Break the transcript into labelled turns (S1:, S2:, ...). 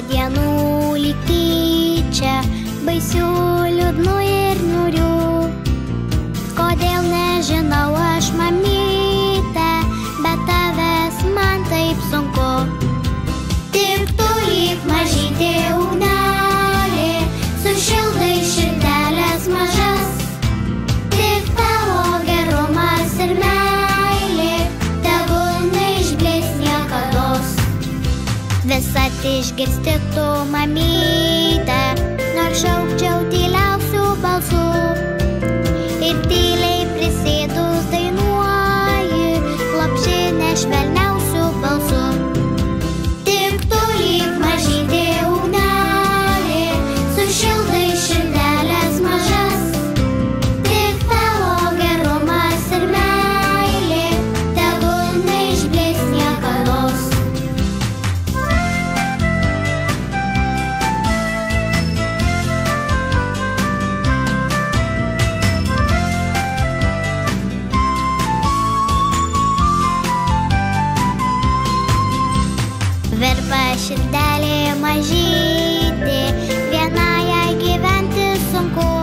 S1: dienų lyg tyčia, baisių, liūdnų ir niūrių. Kodėl nežinau aš, mamyte, bet tavęs man taip sunku. Tik tu lyg mažytė ugnelė, sušildai širdelės mažas. Tik tavo gerumas ir meilė tegul neišblės niekados. Visad išgirsti tu, mamyte, nors šaukčiau tyliausių balsų. Ir tyliai prisėdus dainuoji, lopšinę švelniausių balsų. Tik tu lyg mažytė ugnelė, sušildai širdelės mažas. Tik tavo gerumas ir meilė tegul neišblės niekados. Virpa širdelė mažytė, vienai jai gyventi sunku.